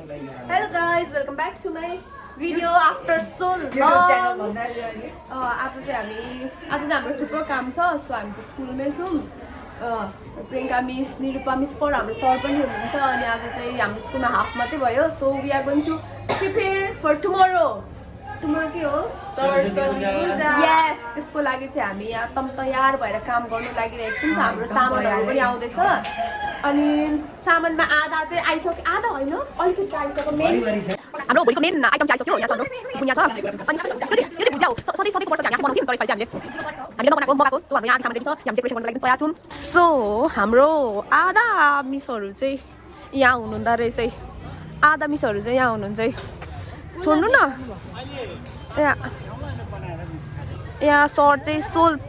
Hello guys, welcome back to my video after so long. आज चाहिँ हाम्रो थुप्रो काम छ, सो हामी चाहिँ स्कुलमै छौँ। प्रियङ्का मिस, निरूपा मिस पर हाम्रो सर पनि हुनुहुन्छ अनि आज चाहिँ हाम्रो स्कुलमा हाफ मात्रै भयो, so we are going to prepare for tomorrow. Tomorrow के हो? यस, त्यसको लागि चाहिँ हामी यहाँ तम तयार भएर काम गर्नु लागिरहेको छौँ। हाम्रो सामानहरू पनि आउँदैछ अनि सामानमा आधा चाहिँ आइसक्यो, आधा होइन अलिकति आइसक्यो। हाम्रो भोलिको मेन आइटम चाहिँ आइसक्यो। यहाँ छ बुनिया छ अनि यो चाहिँ भुजिया हो। सधैँ सधैँ पर्छ यहाँ बनाउँथ्यौँ, तर यसपालि चाहिँ हामीले मगाएको। सो हाम्रो यहाँ सामान रेडी छ, यहाँ डेकोरेसन गर्नको लागि तयार छौँ। सो हाम्रो आधा मिसहरू चाहिँ यहाँ हुनुहुँदो रहेछ है। आधा मिसहरू चाहिँ यहाँ हुनुहुन्छ है, छोड्नु न। यहाँ सर चाहिँ so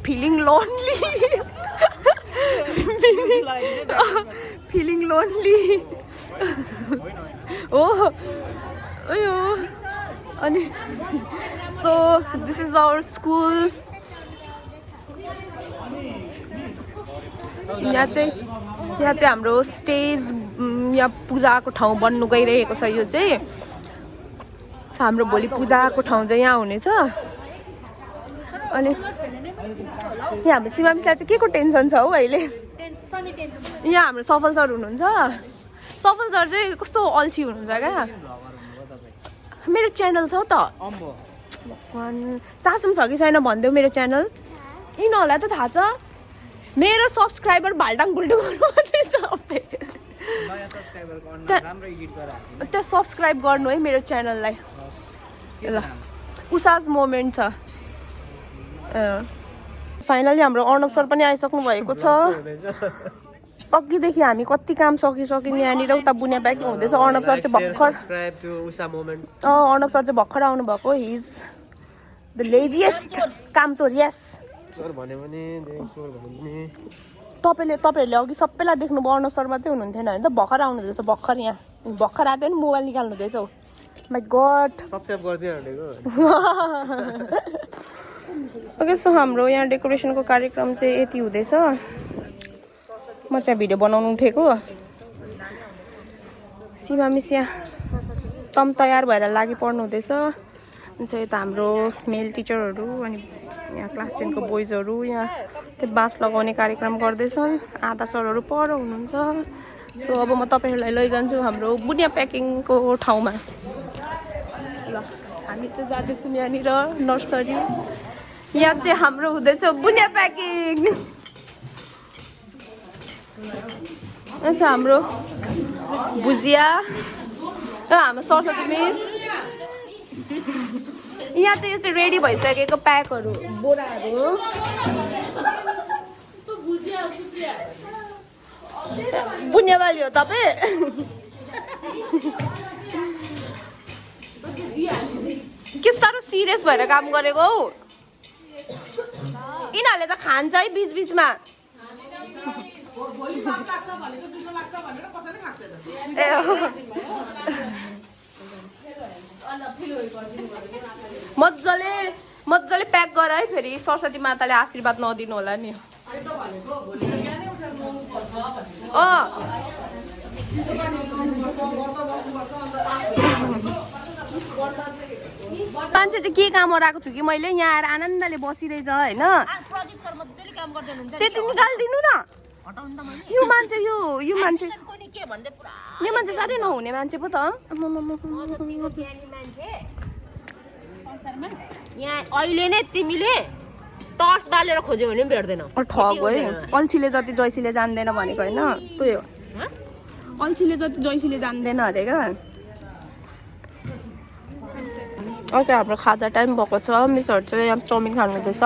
feeling lonely, feeling lonely हो उयो। अनि so this is our school. यहाँ चाहिँ हाम्रो स्टेज यहाँ पूजाको ठाउँ बन्नु गइरहेको छ। यो चाहिँ हाम्रो भोलि पूजाको ठाउँ चाहिँ यहाँ हुनेछ। अनि यहाँ हाम्रो सीमा मिसलाई चाहिँ के को टेन्सन छ हौ अहिले? यहाँ हाम्रो सफल सर हुनुहुन्छ। सफल सर चाहिँ कस्तो अल्छी हुनुहुन्छ क्या। मेरो च्यानल छ त, भगवान् चासो छ कि छैन भनिदेऊ। मेरो च्यानल यिनीहरूलाई त थाहा छ, मेरो सब्सक्राइबर भाल्टाङ बुल्टुङ त्यो सब्सक्राइब गर्नु है मेरो च्यानललाई। ल उषाज मोमेन्ट छ। फाइनली हाम्रो अर्णव सर पनि आइसक्नु भएको छ। अघिदेखि हामी कति काम सकिसक्यौँ। यहाँनिर उता बुनिया प्याकिङ हुँदैछ। अर्णव सर चाहिँ भर्खर अर्णव सर चाहिँ भर्खर आउनु भएको। हि इज द लेजिएस्ट कामचोर। यस तपाईँहरूले अघि सबैलाई देख्नुभयो, अर्णव सर मात्रै हुनुहुन्थेन होइन त। भर्खर आउनु हुँदैछ, भर्खर यहाँ भर्खर आएको नि मोबाइल निकाल्नु हुँदैछ। माई गड, सब्सक्राइब गरिदिनु भनेको। ओके, सो हाम्रो यहाँ डेकोरेसनको कार्यक्रम चाहिँ यति हुँदैछ। म चाहिँ भिडियो बनाउनु उठेको। सीमा मिस यहाँ तम तयार भएर लागि पर्नु हुँदैछ। सो यता हाम्रो मेल टिचरहरू अनि यहाँ क्लास 10 को बोइजहरू यहाँ त्यो बाँस लगाउने कार्यक्रम गर्दैछन्। आधा सरहरू पर हुनुहुन्छ। सो अब म तपाईँहरूलाई लैजान्छु हाम्रो बुनिया प्याकिङको ठाउँमा। ल हामी चाहिँ जाँदैछौँ यहाँनिर नर्सरी। यहाँ चाहिँ हाम्रो हुँदैछ बुनिया प्याकिङ। यहाँ चाहिँ हाम्रो भुजिया, हाम्रो सरस्वती मिस। यहाँ चाहिँ यो चाहिँ रेडी भइसकेको प्याकहरू, बोराहरू। बुनियावाली हो तपाईँ? के साह्रो सिरियस भएर काम गरेको हौ। यिनीहरूले त खान्छ है बिच बिचमा। मजाले प्याक गर है, फेरि सरस्वती माताले आशीर्वाद नदिनु होला नि। मान्छे चाहिँ के काम गराएको छु कि मैले यहाँ आएर आनन्दले बसिरहेछ होइन। त्यति निकालिदिनु न। यो मान्छे साह्रै नहुने मान्छे पो त। यहाँ अहिले नै तिमीले टर्च बालेर खोज्यौ भने पनि भेट्दैन। ठग है, अल्छीले जति जैसीले जान्दैन भनेको होइन। त्यो अल्छीले जति जैसीले जान्दैन अरे क्या। ओके, हाम्रो खाजा टाइम भएको छ। मिसहरू चाहिँ यहाँ चाउमिन खानु हुँदैछ।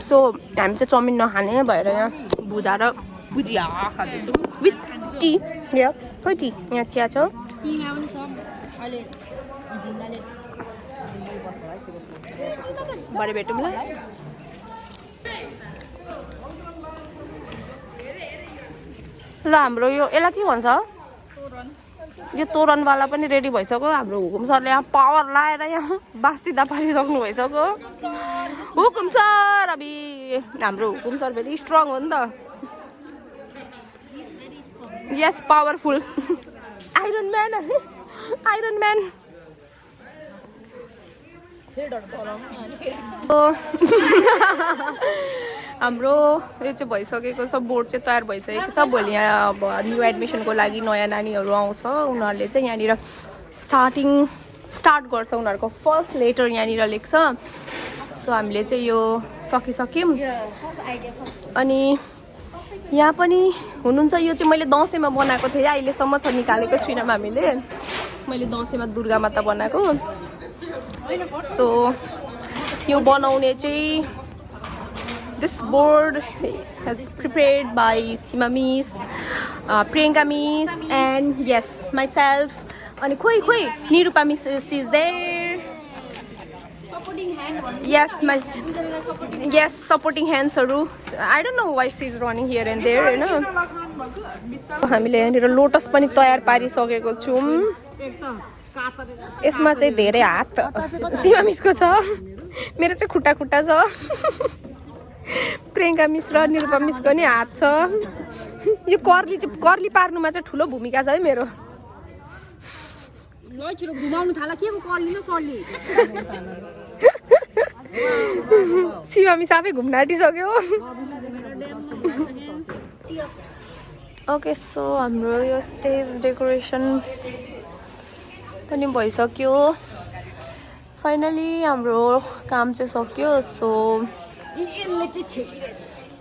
सो हामी चाहिँ चाउमिन नखाने भएर यहाँ भुजा र भुजिया खाँदैछौँ विथ टी। यहाँ खै टी, यहाँ चिया छ। भरे भेटौँ ल। र हाम्रो यसलाई के भन्छ? यो तोरणवाला पनि रेडी भइसक्यो। हाम्रो हुकुम सरले यहाँ पावर लाएर यहाँ बासिदा पारिसक्नु भइसक्यो। हुकुम सर अबि हाम्रो हुकुम सर भेरी स्ट्रङ हो नि त। Yes, powerful. Iron man iron man हाम्रो यो चाहिँ भइसकेको छ बोर्ड चाहिँ तयार भइसकेको छ भोलि यहाँ अब न्यू एडमिसनको लागि नयाँ नानीहरू आउँछ उनीहरूले चाहिँ यहाँनिर स्टार्ट गर्छ उनीहरूको फर्स्ट लेटर यहाँनिर लेख्छ सो हामीले चाहिँ यो सकिसक्यौँ अनि यहाँ पनि हुनुहुन्छ यो चाहिँ मैले दसैँमा बनाएको थिएँ अहिलेसम्म छ निकालेको छुइनँ हामीले मैले दसैँमा दुर्गा माता बनाएको सो यो बनाउने चाहिँ this board has prepared by Sima Miss, Priyanka Miss and yes myself and khoi Nirupa Miss is there. Supporting hand. Yes supporting hands haru I don't know why she is running here and there you know हामीले यहाँनिर lotus पनि तयार पारिसकेको छौँ यसमा चाहिँ धेरै हात सीमा मिसको छ मेरो चाहिँ खुट्टा खुट्टा छ प्रियङ्का मिस र निरुपा मिसको नि हात छ यो कर्ली पार्नुमा चाहिँ ठुलो भूमिका छ है मेरो घुमाउनु थाला के कर्ली न सर्ली सीमा मिस आफै घुम्न आँटिसक्यो ओके सो हाम्रो यो स्टेज डेकोरेसन पनि भइसक्यो फाइनली हाम्रो काम चाहिँ सक्यो सो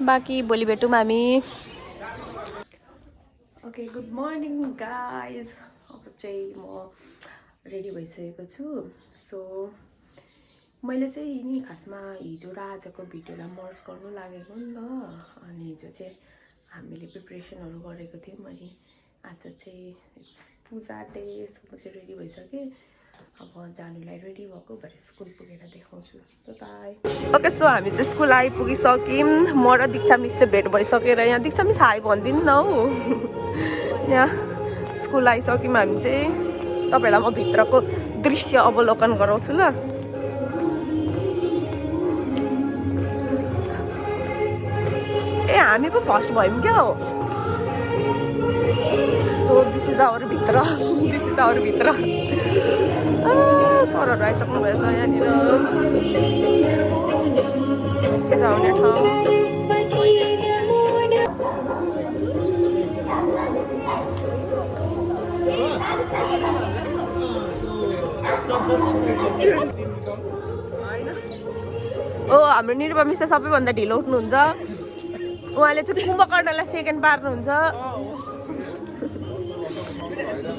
बाँकी भोलि भेटौँ हामी ओके गुड मर्निङ गाइज अब चाहिँ म रेडी भइसकेको छु सो मैले चाहिँ नि खासमा हिजो र आजको भिडियोलाई मर्ज गर्नु लागेको नि त अनि हिजो चाहिँ हामीले प्रिपरेसनहरू गरेको थियौँ अनि आज चाहिँ पूजा डे सो म चाहिँ रेडी भइसकेँ अब जानुलाई रेडी भएको भरे स्कुल पुगेर देखाउँछु ओके सो हामी चाहिँ स्कुल आइपुगिसक्यौँ म र दीक्षा मिस चाहिँ भेट भइसकेर यहाँ दीक्षा मिस हाई भनिदिनु न हौ यहाँ स्कुल आइसक्यौँ हामी चाहिँ तपाईँहरूलाई म भित्रको दृश्य अवलोकन गराउँछु ल ए हामी पो फर्स्ट भयौँ क्या हो सो दिस इज आवर भित्र सरहरू आइसक्नु भएछ यहाँनिर के छ आउने ठाउँ हाम्रो निरुपा मिस सबैभन्दा ढिलो उठ्नुहुन्छ उहाँले चाहिँ कुम्भकर्णलाई सेकेन्ड पार्नुहुन्छ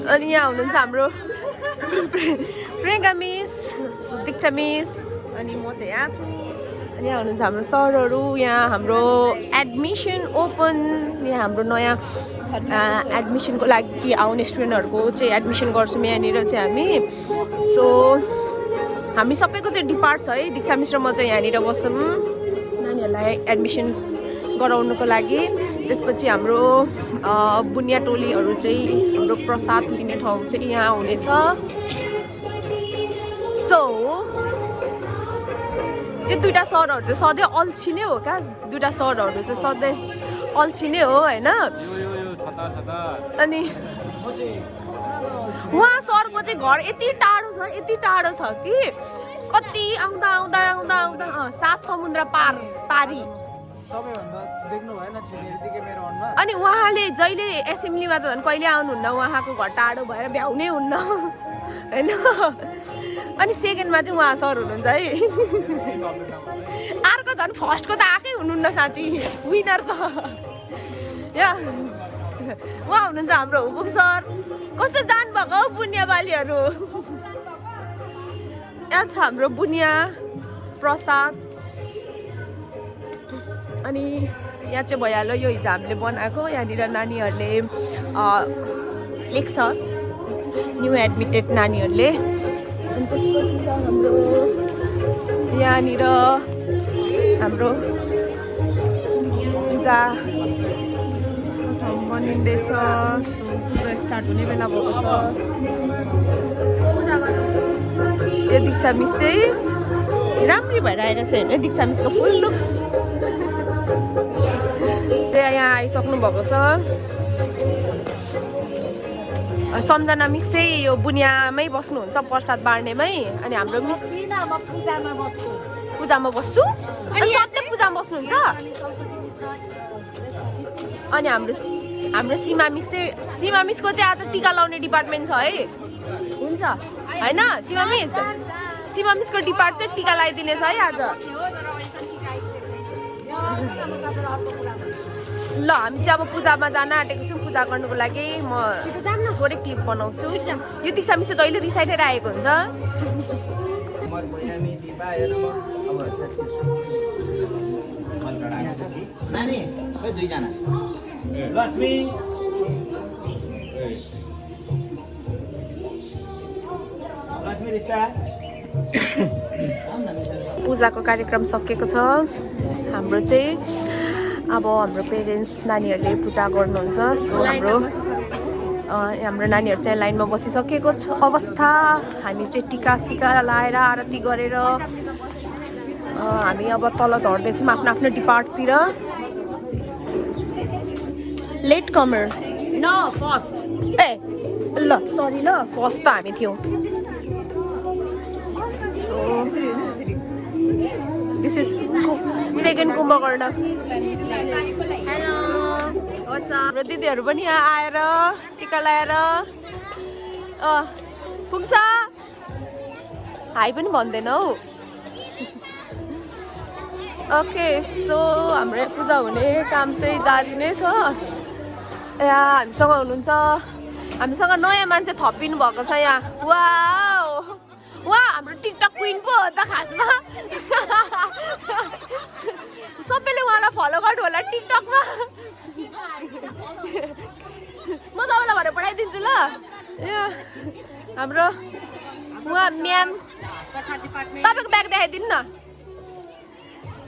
अनि यहाँ हुनुहुन्छ हाम्रो प्रियङ्का मिस दीक्षा मिस अनि म चाहिँ यहाँ छु अनि यहाँ हुनुहुन्छ हाम्रो सरहरू यहाँ हाम्रो एडमिसन ओपन यहाँ हाम्रो नयाँ एडमिसनको लागि आउने स्टुडेन्टहरूको चाहिँ एडमिसन गर्छौँ यहाँनिर चाहिँ हामी सो हामी सबैको चाहिँ डिपार्ट छ है दीक्षा मिस र म चाहिँ यहाँनिर बस्छौँ नानीहरूलाई एडमिसन गराउनुको लागि त्यसपछि हाम्रो बुनिया टोलीहरू चाहिँ हाम्रो प्रसाद लिने ठाउँ चाहिँ यहाँ हुनेछ सो यो दुईवटा सरहरू चाहिँ सधैँ अल्छी नै हो क्या दुईवटा सरहरू चाहिँ सधैँ अल्छी नै हो होइन अनि उहाँ सरको चाहिँ घर यति टाढो छ कि कति आउँदा 7 समुद्र पारी अनि उहाँले जहिले एसेम्ब्लीमा त झन् कहिले आउनुहुन्न उहाँको घर टाढो भएर भ्याउनै हुन्न होइन अनि सेकेन्डमा चाहिँ उहाँ सर हुनुहुन्छ है अर्को झन् फर्स्टको त आएकै हुनुहुन्न साँच्ची विनर त यहाँ उहाँ हुनुहुन्छ हाम्रो हुकुम सर कस्तो जानुभएको हौ बुनियावालीहरू यहाँ छ हाम्रो बुनिया प्रसाद अनि यहाँ चाहिँ भइहाल्यो यो हिजो हामीले बनाएको यहाँनिर नानीहरूले लेख्छ न्यू एडमिटेड नानीहरूले अनि त्यसपछि छ हाम्रो यहाँनिर हाम्रो पूजा बनिँदैछ पूजा स्टार्ट हुने बेला भएको छ पूजा गर्नु यो दीक्षा मिस चाहिँ राम्रै भएर आइरहेछ होइन दीक्षा मिसको फुल लुक्स यहाँ आइसक्नु भएको छ सम्झना मिस चाहिँ यो बुनियामै बस्नुहुन्छ प्रसाद बाँड्नेमै अनि हाम्रो मिस पूजामा बस्छु अनि सधैँ पूजामा बस्नुहुन्छ अनि हाम्रो सीमा मिसको चाहिँ आज टिका लाउने डिपार्टमेन्ट छ है हुन्छ हैन सीमा मिसको डिपार्ट चाहिँ टिका लगाइदिने छ है आज ल हामी चाहिँ अब पूजामा जान आँटेको छौँ पूजा गर्नुको लागि म थोरै क्लिप बनाउँछु यो दीक्षा मिस जहिले रिसाइटेर आएको हुन्छ पूजाको कार्यक्रम सकिएको छ हाम्रो चाहिँ अब हाम्रो पेरेन्ट्स नानीहरूले पूजा गर्नुहुन्छ सो हाम्रो नानीहरू चाहिँ लाइनमा बसिसकेको छ अवस्था हामी चाहिँ टिका सिका लाएर आरती गरेर हामी अब तल झर्दैछौँ आफ्नो आफ्नो डिपार्टतिर लेट कमर न फर्स्ट ए ल सरी ल फर्स्ट त हामी थियौँ so this is second Kumbhakarna हाम्रो दिदीहरू पनि यहाँ आएर टिका लगाएर पुग्छ हाई पनि भन्दैन हौ ओके सो हाम्रो पूजा हुने काम चाहिँ जारी नै छ यहाँ हामीसँग हुनुहुन्छ हामीसँग नयाँ मान्छे थपिनु भएको छ यहाँ वाह हाम्रो टिकटक क्विन पो हो त खासमा सबैले उहाँलाई फलो गर्नु होला टिकटकमा म तपाईँलाई भरे पठाइदिन्छु ल हाम्रो उहाँ म्याम तपाईँको ब्याग देखाइदिनु न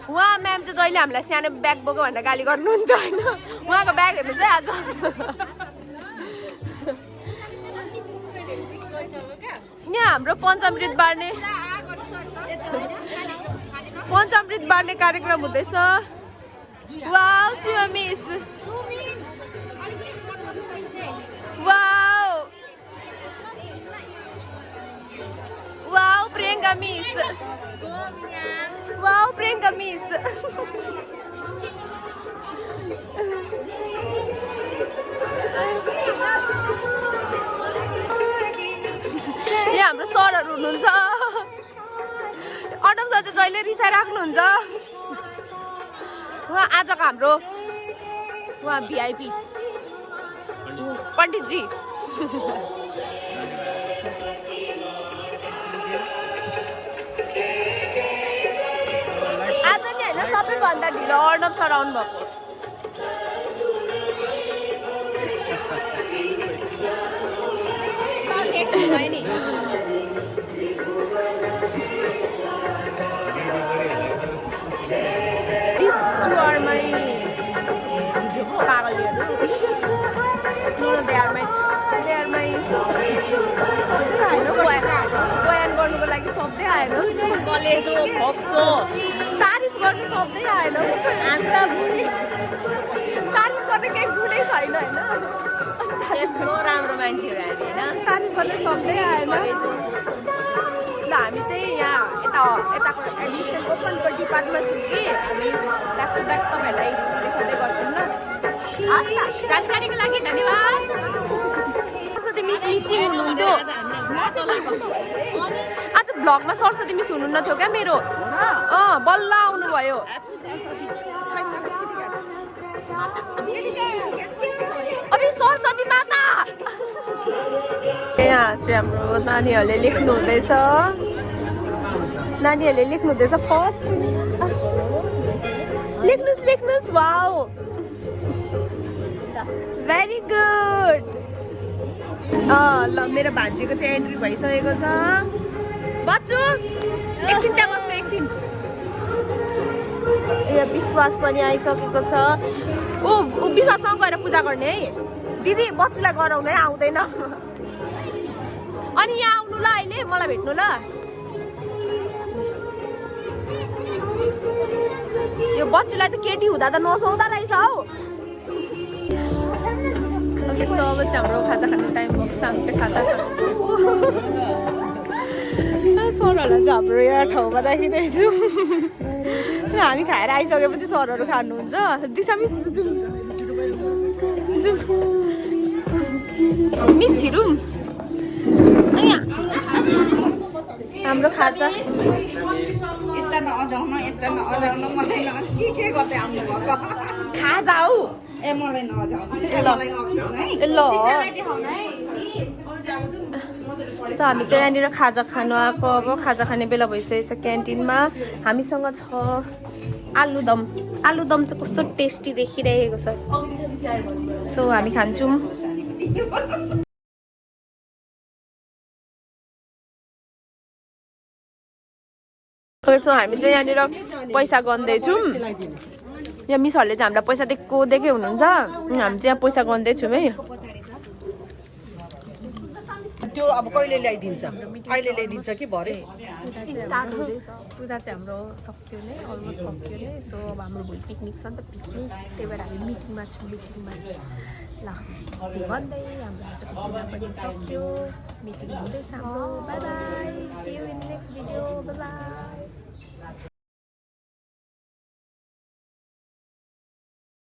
उहाँ म्याम चाहिँ जहिले हामीलाई सानो ब्याग बोक्यो भनेर गाली गर्नुहुन्थ्यो होइन उहाँको ब्याग हेर्नुहोस् है आज यहाँ हाम्रो पञ्चामृत बाँड्ने कार्यक्रम हुँदैछ wow Shiva miss wow Priyanka miss यहाँ हाम्रो सरहरू हुनुहुन्छ अडम सर चाहिँ जहिले रिसाइराख्नुहुन्छ उहाँ आजको हाम्रो उहाँ भिआइपी पण्डितजी आज नि होइन सबैभन्दा ढिलो अर्णव सर आउनुभएको These two are my pagalहरू they are my सबै आएन बयान गर्नुको लागि सबै आएन कलेज हो भक्सो तारिफ गर्नु सबै आएन तारिफ गर्ने केही गुणै छैन होइन यस्तो राम्रो मान्छेहरू हामी होइन तारिफ गर्ने सबै आएन ल हामी चाहिँ यहाँ यताको एडमिसन ओपनको डिपार्टमा छौँ कि हामी ब्याक टु ब्याक तपाईँहरूलाई देखाउँदै गर्छौँ ल हस् त जानकारीको लागि धन्यवाद सरस्वती मिस मिसिङ हुनुहुन्थ्यो आज भ्लगमा सरस्वती मिस हुनुहुन्न थियो क्या मेरो बल्ल आउनुभयो अब सरस्वती माता यहाँ चाहिँ हाम्रो नानीहरूले लेख्नु हुँदैछ फर्स्ट लेख्नुहोस् वाउ भेरी गुड ल मेरो भान्जीको चाहिँ एन्ट्री भइसकेको छ बच्चु एकछिन त्यहाँ बस्नु एकछिन यहाँ विश्वास पनि आइसकेको छ ऊ विश्वाससँग गएर पूजा गर्ने है दिदी बच्चुलाई गराउनु है आउँदैन अनि यहाँ आउनु ल अहिले मलाई भेट्नु ल यो बच्चुलाई त केटी हुँदा त नसौदा रहेछ हौ सब चाहिँ हाम्रो खाजा खाने टाइम भएको छ हामी चाहिँ खाजा खानु सरहरूलाई चाहिँ हाम्रो यहाँ ठाउँमा राखिरहेछौँ हामी खाएर आइसकेपछि सरहरू खानुहुन्छ दिशा मिस मिस छिरौँ हाम्रो खाजा खाजा हौ ल हामी चाहिँ यहाँनिर खाजा खानु आएको अब खाजा खाने बेला भइसकेको छ क्यान्टिनमा हामीसँग छ आलुदम आलुदम चाहिँ कस्तो टेस्टी देखिरहेको छ सो हामी खान्छौँ सो हामी चाहिँ यहाँनिर पैसा गन्दैछौँ यहाँ मिसहरूले चाहिँ हामीलाई पैसा दिएकै हुनुहुन्छ हामी चाहिँ यहाँ पैसा गन्दैछौँ है त्यो अब कहिले ल्याइदिन्छ अहिले ल्याइदिन्छ कि भरे स्टार्ट हुँदैछ पूजा चाहिँ हाम्रो सक्यो नै अलमोस्ट सक्यो नै सो अब हाम्रो भोलि पिकनिक छ नि त पिकनिक त्यही भएर हामी मिटिङमा छौँ मिटिङमा ल भन्दै हाम्रो आजको पूजा पनि सक्यो मिटिङ हुँदैछ हाम्रो bye bye see you in